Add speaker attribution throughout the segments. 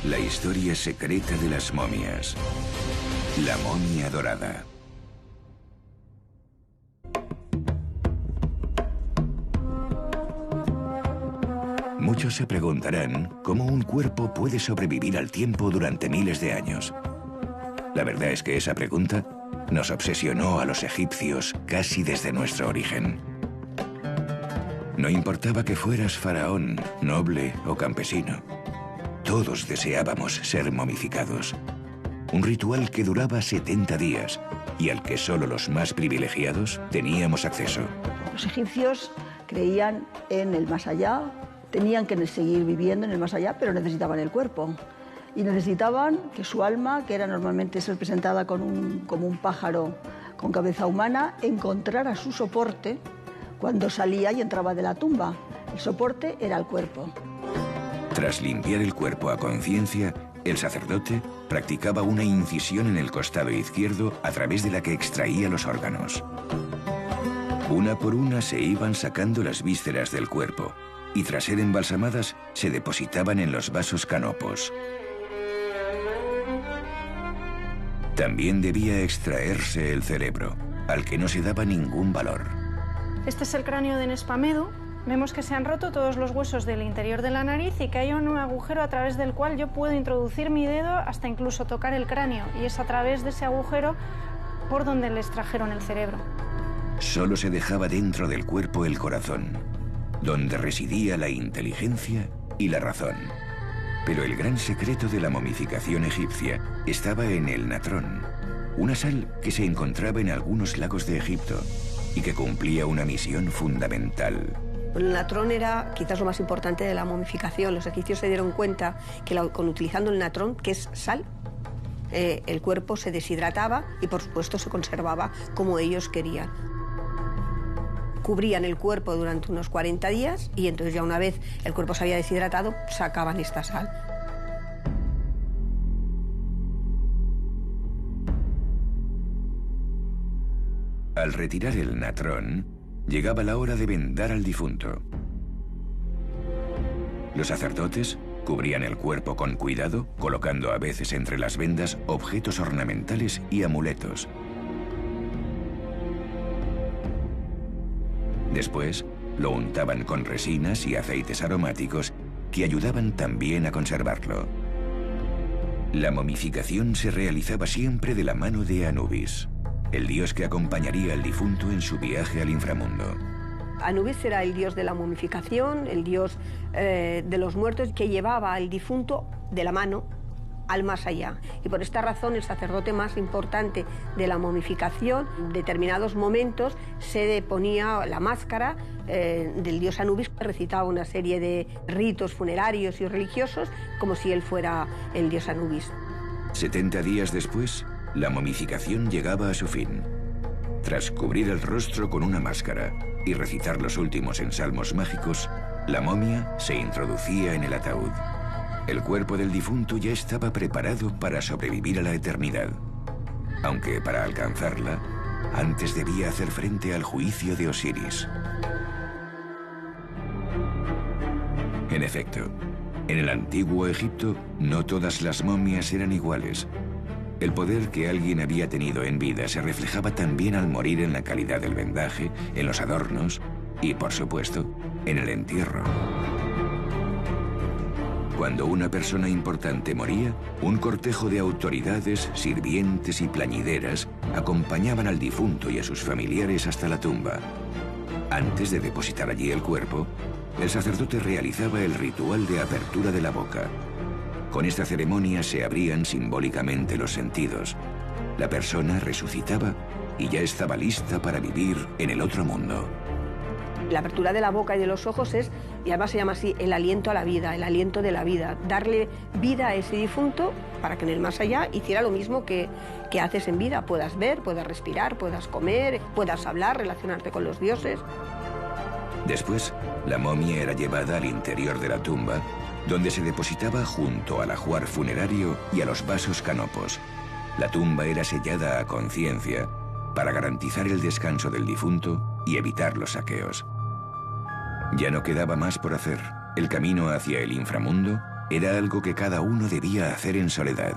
Speaker 1: La historia secreta de las momias. La momia dorada. Muchos se preguntarán cómo un cuerpo puede sobrevivir al tiempo durante miles de años. La verdad es que esa pregunta nos obsesionó a los egipcios casi desde nuestro origen. No importaba que fueras faraón, noble o campesino. Todos deseábamos ser momificados. Un ritual que duraba 70 días y al que solo los más privilegiados teníamos acceso.
Speaker 2: Los egipcios creían en el más allá, tenían que seguir viviendo en el más allá, pero necesitaban el cuerpo. Y necesitaban que su alma, que era normalmente ser presentada como un pájaro con cabeza humana, encontrara su soporte cuando salía y entraba de la tumba. El soporte era el cuerpo.
Speaker 1: Tras limpiar el cuerpo a conciencia, el sacerdote practicaba una incisión en el costado izquierdo a través de la que extraía los órganos. Una por una se iban sacando las vísceras del cuerpo y tras ser embalsamadas se depositaban en los vasos canopos. También debía extraerse el cerebro, al que no se daba ningún valor.
Speaker 3: Este es el cráneo de Nespamedu. Vemos que se han roto todos los huesos del interior de la nariz y que hay un agujero a través del cual yo puedo introducir mi dedo hasta incluso tocar el cráneo. Y es a través de ese agujero por donde le extrajeron el cerebro.
Speaker 1: Solo se dejaba dentro del cuerpo el corazón, donde residía la inteligencia y la razón. Pero el gran secreto de la momificación egipcia estaba en el natrón, una sal que se encontraba en algunos lagos de Egipto y que cumplía una misión fundamental.
Speaker 4: El natrón era quizás lo más importante de la momificación. Los egipcios se dieron cuenta que utilizando el natrón, que es sal, el cuerpo se deshidrataba y por supuesto se conservaba como ellos querían. Cubrían el cuerpo durante unos 40 días y entonces ya una vez el cuerpo se había deshidratado, sacaban esta sal.
Speaker 1: Al retirar el natrón, llegaba la hora de vendar al difunto. Los sacerdotes cubrían el cuerpo con cuidado, colocando a veces entre las vendas objetos ornamentales y amuletos. Después, lo untaban con resinas y aceites aromáticos que ayudaban también a conservarlo. La momificación se realizaba siempre de la mano de Anubis, el dios que acompañaría al difunto en su viaje al inframundo.
Speaker 4: Anubis era el dios de la momificación, el dios de los muertos que llevaba al difunto de la mano al más allá. Y por esta razón el sacerdote más importante de la momificación, en determinados momentos se ponía la máscara del dios Anubis, que recitaba una serie de ritos funerarios y religiosos como si él fuera el dios Anubis.
Speaker 1: 70 días después, la momificación llegaba a su fin. Tras cubrir el rostro con una máscara y recitar los últimos ensalmos mágicos, la momia se introducía en el ataúd. El cuerpo del difunto ya estaba preparado para sobrevivir a la eternidad, aunque para alcanzarla, antes debía hacer frente al juicio de Osiris. En efecto, en el antiguo Egipto, no todas las momias eran iguales. El poder que alguien había tenido en vida se reflejaba también al morir en la calidad del vendaje, en los adornos y, por supuesto, en el entierro. Cuando una persona importante moría, un cortejo de autoridades, sirvientes y plañideras acompañaban al difunto y a sus familiares hasta la tumba. Antes de depositar allí el cuerpo, el sacerdote realizaba el ritual de apertura de la boca. Con esta ceremonia se abrían simbólicamente los sentidos. La persona resucitaba y ya estaba lista para vivir en el otro mundo.
Speaker 4: La apertura de la boca y de los ojos es, y además se llama así, el aliento a la vida, el aliento de la vida. Darle vida a ese difunto para que en el más allá hiciera lo mismo que haces en vida. Puedas ver, puedas respirar, puedas comer, puedas hablar, relacionarte con los dioses.
Speaker 1: Después, la momia era llevada al interior de la tumba, donde se depositaba junto al ajuar funerario y a los vasos canopos. La tumba era sellada a conciencia para garantizar el descanso del difunto y evitar los saqueos. Ya no quedaba más por hacer. El camino hacia el inframundo Era algo que cada uno debía hacer en soledad.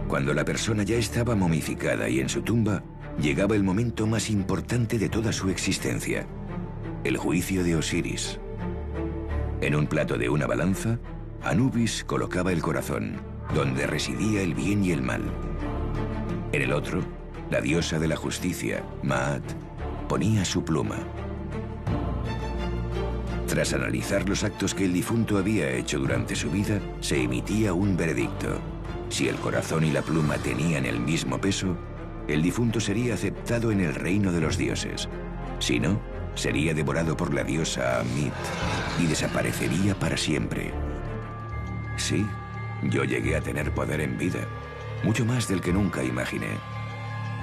Speaker 1: Cuando la persona ya estaba momificada y en su tumba, llegaba el momento más importante de toda su existencia, el juicio de Osiris. En un plato de una balanza, Anubis colocaba el corazón, donde residía el bien y el mal. En el otro, la diosa de la justicia, Maat, ponía su pluma. Tras analizar los actos que el difunto había hecho durante su vida, se emitía un veredicto. Si el corazón y la pluma tenían el mismo peso, el difunto sería aceptado en el reino de los dioses. Si no, sería devorado por la diosa Amit y desaparecería para siempre. Sí, yo llegué a tener poder en vida, mucho más del que nunca imaginé.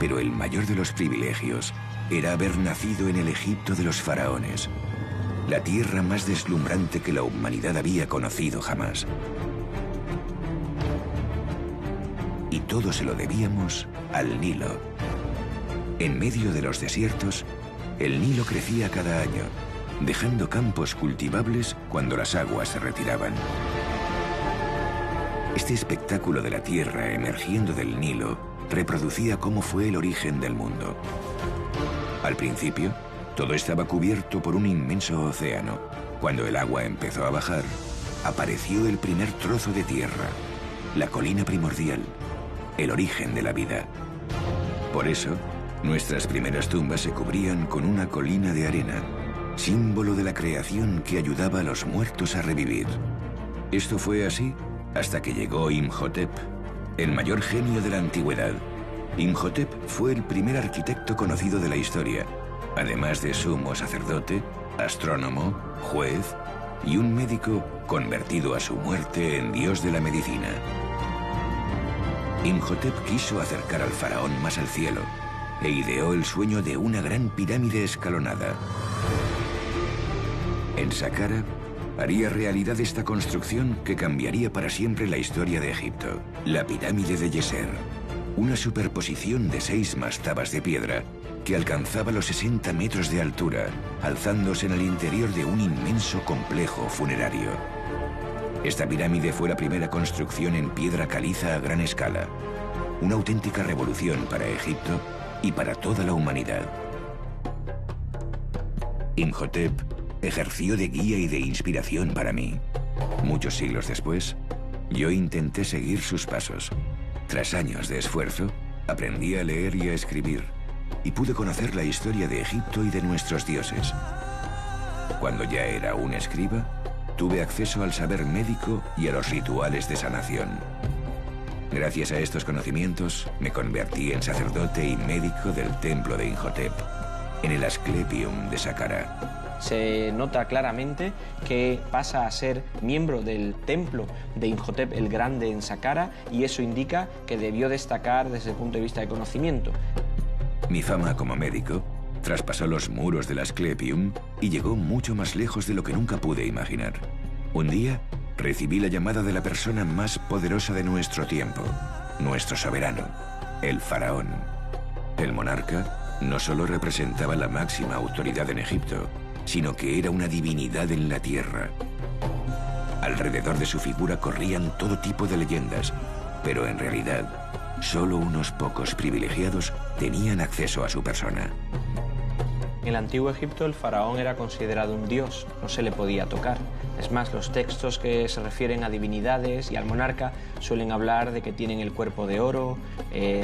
Speaker 1: Pero el mayor de los privilegios era haber nacido en el Egipto de los faraones, la tierra más deslumbrante que la humanidad había conocido jamás. Y todo se lo debíamos al Nilo. En medio de los desiertos, el Nilo crecía cada año, dejando campos cultivables cuando las aguas se retiraban. Este espectáculo de la tierra emergiendo del Nilo reproducía cómo fue el origen del mundo. Al principio, todo estaba cubierto por un inmenso océano. Cuando el agua empezó a bajar, apareció el primer trozo de tierra, la colina primordial, el origen de la vida. Por eso, nuestras primeras tumbas se cubrían con una colina de arena, símbolo de la creación que ayudaba a los muertos a revivir. Esto fue así hasta que llegó Imhotep, el mayor genio de la antigüedad. Imhotep fue el primer arquitecto conocido de la historia, además de sumo sacerdote, astrónomo, juez y un médico convertido a su muerte en dios de la medicina. Imhotep quiso acercar al faraón más al cielo e ideó el sueño de una gran pirámide escalonada. En Saqqara haría realidad esta construcción que cambiaría para siempre la historia de Egipto, la pirámide de Djeser, una superposición de 6 mastabas de piedra que alcanzaba los 60 metros de altura, alzándose en el interior de un inmenso complejo funerario. Esta pirámide fue la primera construcción en piedra caliza a gran escala, una auténtica revolución para Egipto y para toda la humanidad. Imhotep ejerció de guía y de inspiración para mí. Muchos siglos después, yo intenté seguir sus pasos. Tras años de esfuerzo, aprendí a leer y a escribir, y pude conocer la historia de Egipto y de nuestros dioses. Cuando ya era un escriba, tuve acceso al saber médico y a los rituales de sanación. Gracias a estos conocimientos, me convertí en sacerdote y médico del templo de Imhotep, en el Asclepium de Saqqara.
Speaker 5: Se nota claramente que pasa a ser miembro del templo de Imhotep el Grande en Saqqara, y eso indica que debió destacar desde el punto de vista de conocimiento.
Speaker 1: Mi fama como médico traspasó los muros del Asclepium y llegó mucho más lejos de lo que nunca pude imaginar. Un día recibí la llamada de la persona más poderosa de nuestro tiempo, nuestro soberano, el faraón. El monarca no solo representaba la máxima autoridad en Egipto, sino que era una divinidad en la tierra. Alrededor de su figura corrían todo tipo de leyendas, pero en realidad, solo unos pocos privilegiados tenían acceso a su persona.
Speaker 5: En el antiguo Egipto el faraón era considerado un dios, no se le podía tocar. Es más, los textos que se refieren a divinidades y al monarca suelen hablar de que tienen el cuerpo de oro,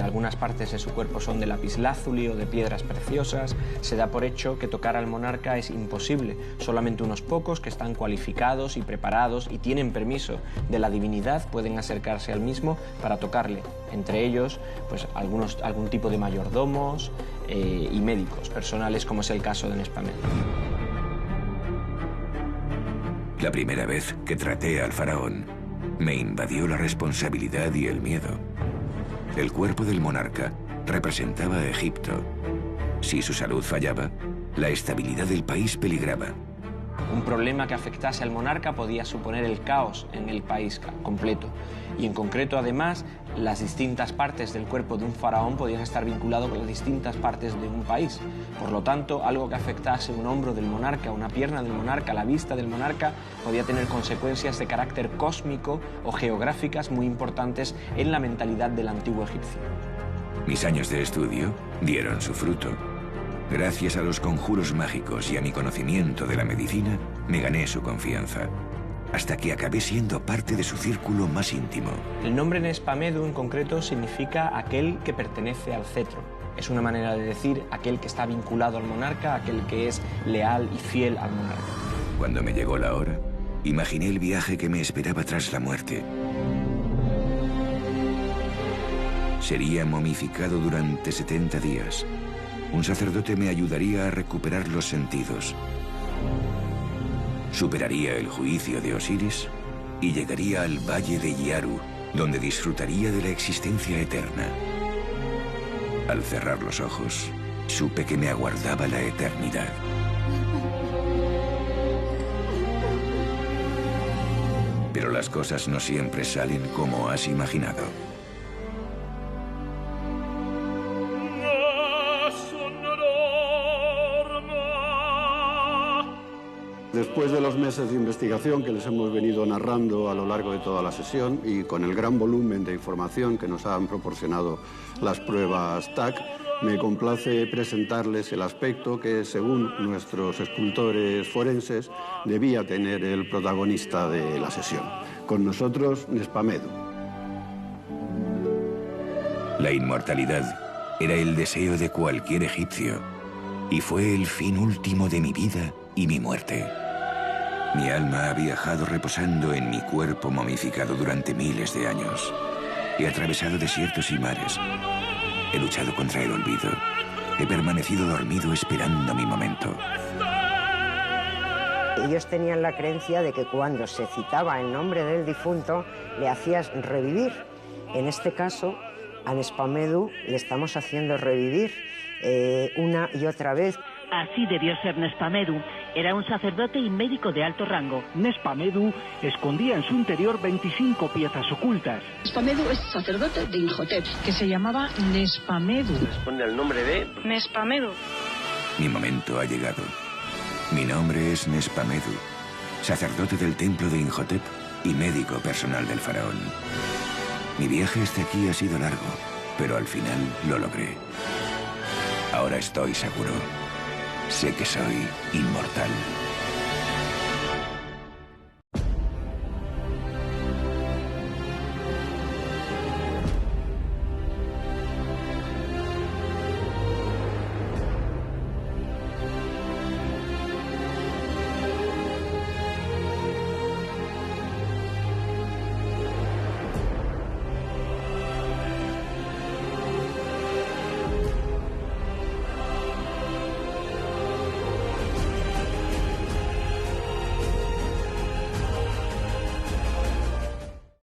Speaker 5: algunas partes de su cuerpo son de lapislázuli o de piedras preciosas. Se da por hecho que tocar al monarca es imposible, solamente unos pocos que están cualificados y preparados y tienen permiso de la divinidad pueden acercarse al mismo para tocarle, entre ellos pues algún tipo de mayordomos y médicos personales, como es el caso de Nespamed.
Speaker 1: La primera vez que traté al faraón, me invadió la responsabilidad y el miedo. El cuerpo del monarca representaba a Egipto. Si su salud fallaba, la estabilidad del país peligraba.
Speaker 5: Un problema que afectase al monarca podía suponer el caos en el país completo. Y en concreto, además, las distintas partes del cuerpo de un faraón podían estar vinculadas con las distintas partes de un país. Por lo tanto, algo que afectase un hombro del monarca, una pierna del monarca, la vista del monarca, podía tener consecuencias de carácter cósmico o geográficas muy importantes en la mentalidad del antiguo egipcio.
Speaker 1: Mis años de estudio dieron su fruto. Gracias a los conjuros mágicos y a mi conocimiento de la medicina, me gané su confianza, hasta que acabé siendo parte de su círculo más íntimo.
Speaker 5: El nombre Nespamedu en concreto significa aquel que pertenece al cetro. Es una manera de decir aquel que está vinculado al monarca, aquel que es leal y fiel al monarca.
Speaker 1: Cuando me llegó la hora, imaginé el viaje que me esperaba tras la muerte. Sería momificado durante 70 días. Un sacerdote me ayudaría a recuperar los sentidos. Superaría el juicio de Osiris y llegaría al valle de Yaru, donde disfrutaría de la existencia eterna. Al cerrar los ojos, supe que me aguardaba la eternidad. Pero las cosas no siempre salen como has imaginado.
Speaker 6: Después de los meses de investigación que les hemos venido narrando a lo largo de toda la sesión y con el gran volumen de información que nos han proporcionado las pruebas TAC, me complace presentarles el aspecto que, según nuestros escultores forenses, debía tener el protagonista de la sesión. Con nosotros, Nespamedu.
Speaker 1: La inmortalidad era el deseo de cualquier egipcio y fue el fin último de mi vida y mi muerte. Mi alma ha viajado reposando en mi cuerpo momificado durante miles de años. He atravesado desiertos y mares. He luchado contra el olvido. He permanecido dormido esperando mi momento.
Speaker 7: Ellos tenían la creencia de que cuando se citaba el nombre del difunto, le hacías revivir. En este caso, a Nespamedu le estamos haciendo revivir una y otra vez.
Speaker 8: Así debió ser Nespamedu. Era un sacerdote y médico de alto rango.
Speaker 9: Nespamedu escondía en su interior 25 piezas ocultas.
Speaker 10: Nespamedu es sacerdote de Imhotep,
Speaker 8: que se llamaba Nespamedu.
Speaker 11: Responde al nombre de
Speaker 3: Nespamedu.
Speaker 1: Mi momento ha llegado. Mi nombre es Nespamedu, sacerdote del templo de Imhotep y médico personal del faraón. Mi viaje hasta aquí ha sido largo, pero al final lo logré. Ahora estoy seguro. Sé que soy inmortal.